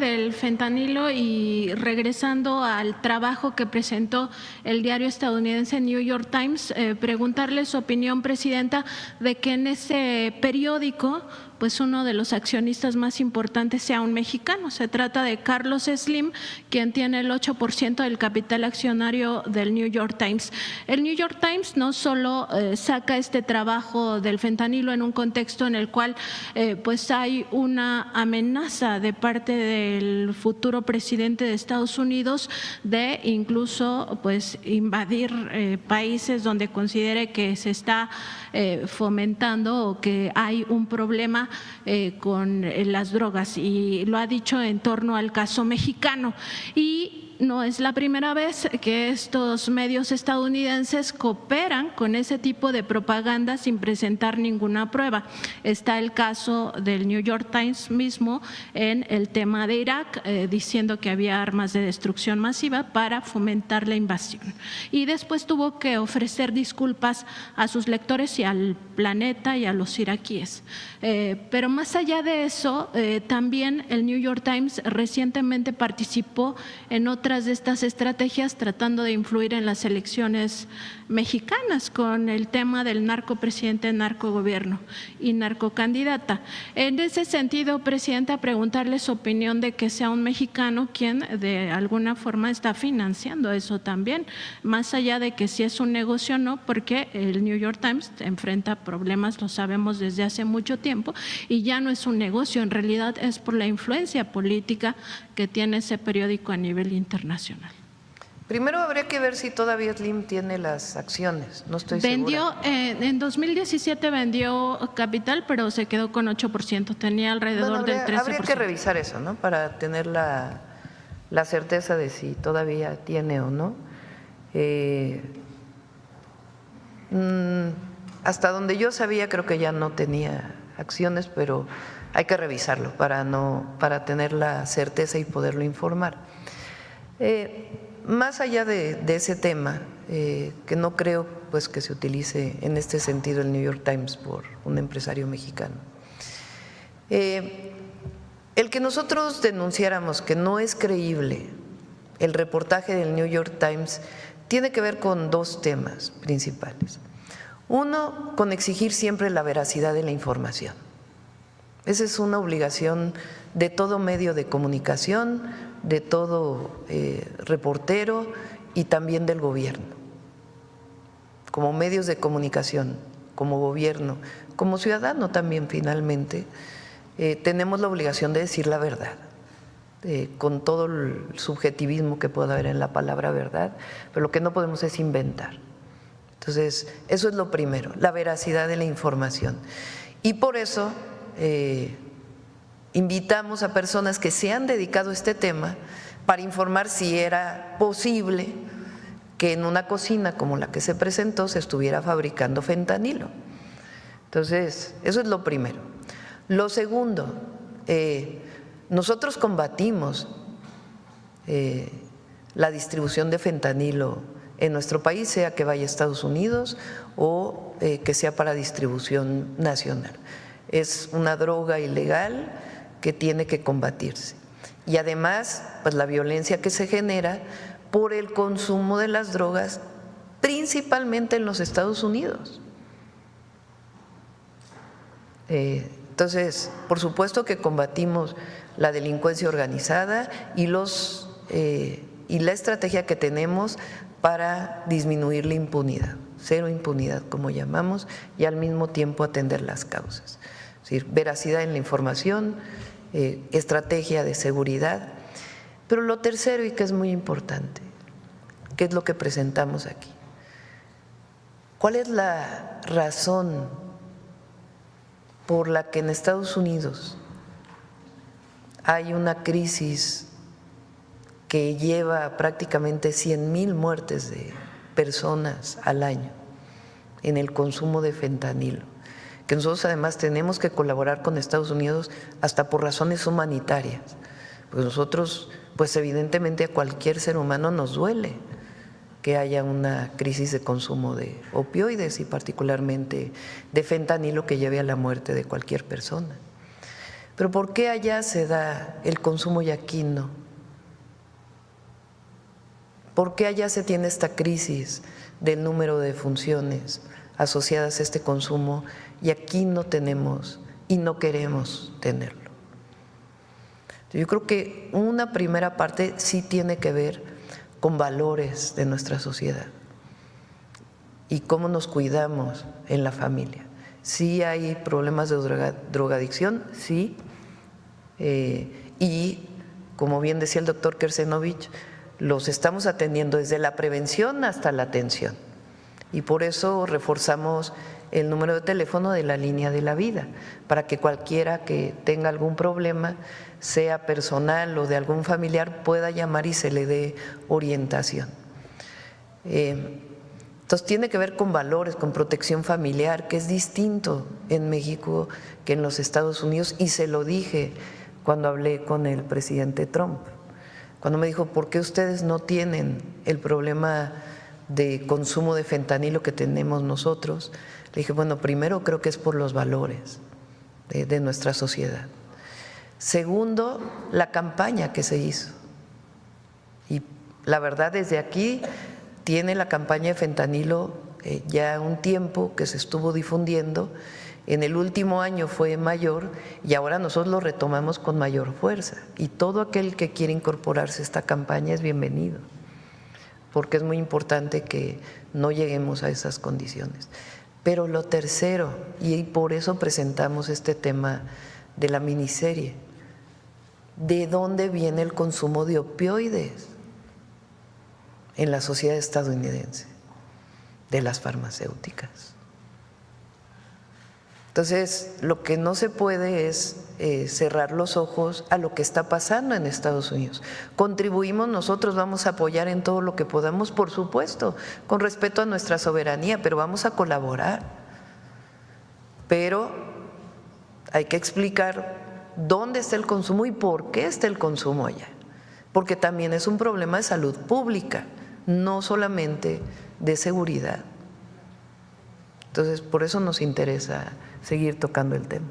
del fentanilo y regresando al trabajo que presentó el diario estadounidense New York Times, preguntarle su opinión, Presidenta, de que en ese periódico pues uno de los accionistas más importantes sea un mexicano. Se trata de Carlos Slim, quien tiene el 8% del capital accionario del New York Times. El New York Times no solo saca este trabajo del fentanilo en un contexto en el cual pues hay una amenaza de parte del futuro presidente de Estados Unidos de incluso pues invadir países donde considere que se está fomentando o que hay un problema con las drogas, y lo ha dicho en torno al caso mexicano. Y no es la primera vez que estos medios estadounidenses cooperan con ese tipo de propaganda sin presentar ninguna prueba. Está el caso del New York Times mismo en el tema de Irak, diciendo que había armas de destrucción masiva para fomentar la invasión. Y después tuvo que ofrecer disculpas a sus lectores y al planeta y a los iraquíes. Pero más allá de eso, también el New York Times recientemente participó en otras de estas estrategias tratando de influir en las elecciones mexicanas con el tema del narcopresidente, narcogobierno y narcocandidata. En ese sentido, Presidenta, preguntarle su opinión de que sea un mexicano quien de alguna forma está financiando eso también, más allá de que si es un negocio o no, porque el New York Times enfrenta problemas, lo sabemos desde hace mucho tiempo, y ya no es un negocio, en realidad es por la influencia política que tiene ese periódico a nivel internacional. Primero habría que ver si todavía Slim tiene las acciones, no estoy segura. En 2017 vendió capital, pero se quedó con 8%, tenía alrededor del 13%. Habría que revisar eso, ¿no? Para tener la certeza de si todavía tiene o no. Hasta donde yo sabía, creo que ya no tenía acciones, pero hay que revisarlo para tener la certeza y poderlo informar. Más allá de ese tema, que no creo pues que se utilice en este sentido el New York Times por un empresario mexicano, el que nosotros denunciáramos que no es creíble el reportaje del New York Times tiene que ver con dos temas principales. Uno, con exigir siempre la veracidad de la información. Esa es una obligación de todo medio de comunicación, de todo reportero y también del gobierno. Como medios de comunicación, como gobierno, como ciudadano también finalmente, tenemos la obligación de decir la verdad, con todo el subjetivismo que pueda haber en la palabra verdad, pero lo que no podemos es inventar. Entonces, eso es lo primero, la veracidad de la información. Y por eso invitamos a personas que se han dedicado a este tema para informar si era posible que en una cocina como la que se presentó se estuviera fabricando fentanilo. Entonces, eso es lo primero. Lo segundo, nosotros combatimos la distribución de fentanilo en nuestro país, sea que vaya a Estados Unidos o que sea para distribución nacional. Es una droga ilegal que tiene que combatirse. Y además, pues la violencia que se genera por el consumo de las drogas, principalmente en los Estados Unidos. Entonces, por supuesto que combatimos la delincuencia organizada y la estrategia que tenemos para disminuir la impunidad, cero impunidad como llamamos, y al mismo tiempo atender las causas. Es decir, veracidad en la información, estrategia de seguridad. Pero lo tercero, y que es muy importante, ¿qué es lo que presentamos aquí? ¿Cuál es la razón por la que en Estados Unidos hay una crisis que lleva prácticamente 100,000 muertes de personas al año en el consumo de fentanilo? Que nosotros además tenemos que colaborar con Estados Unidos hasta por razones humanitarias, porque nosotros, pues evidentemente a cualquier ser humano nos duele que haya una crisis de consumo de opioides y particularmente de fentanilo que lleve a la muerte de cualquier persona. Pero ¿por qué allá se da el consumo y aquí no? ¿Por qué allá se tiene esta crisis del número de funciones asociadas a este consumo y aquí no tenemos y no queremos tenerlo? Yo creo que una primera parte sí tiene que ver con valores de nuestra sociedad y cómo nos cuidamos en la familia. Sí hay problemas de drogadicción, sí, y como bien decía el doctor Kersenovich, los estamos atendiendo desde la prevención hasta la atención. Y por eso reforzamos el número de teléfono de la línea de la vida, para que cualquiera que tenga algún problema, sea personal o de algún familiar, pueda llamar y se le dé orientación. Entonces tiene que ver con valores, con protección familiar, que es distinto en México que en los Estados Unidos, y se lo dije cuando hablé con el presidente Trump, cuando me dijo, ¿por qué ustedes no tienen el problema de consumo de fentanilo que tenemos nosotros? Le dije, bueno, primero creo que es por los valores de nuestra sociedad. Segundo, la campaña que se hizo. Y la verdad, desde aquí tiene la campaña de fentanilo ya un tiempo que se estuvo difundiendo. En el último año fue mayor y ahora nosotros lo retomamos con mayor fuerza. Y todo aquel que quiere incorporarse a esta campaña es bienvenido, porque es muy importante que no lleguemos a esas condiciones. Pero lo tercero, y por eso presentamos este tema de la miniserie, ¿de dónde viene el consumo de opioides en la sociedad estadounidense? De las farmacéuticas. Entonces, lo que no se puede es cerrar los ojos a lo que está pasando en Estados Unidos. Contribuimos nosotros, vamos a apoyar en todo lo que podamos, por supuesto, con respeto a nuestra soberanía, pero vamos a colaborar. Pero hay que explicar dónde está el consumo y por qué está el consumo allá, porque también es un problema de salud pública, no solamente de seguridad. Entonces, por eso nos interesa seguir tocando el tema.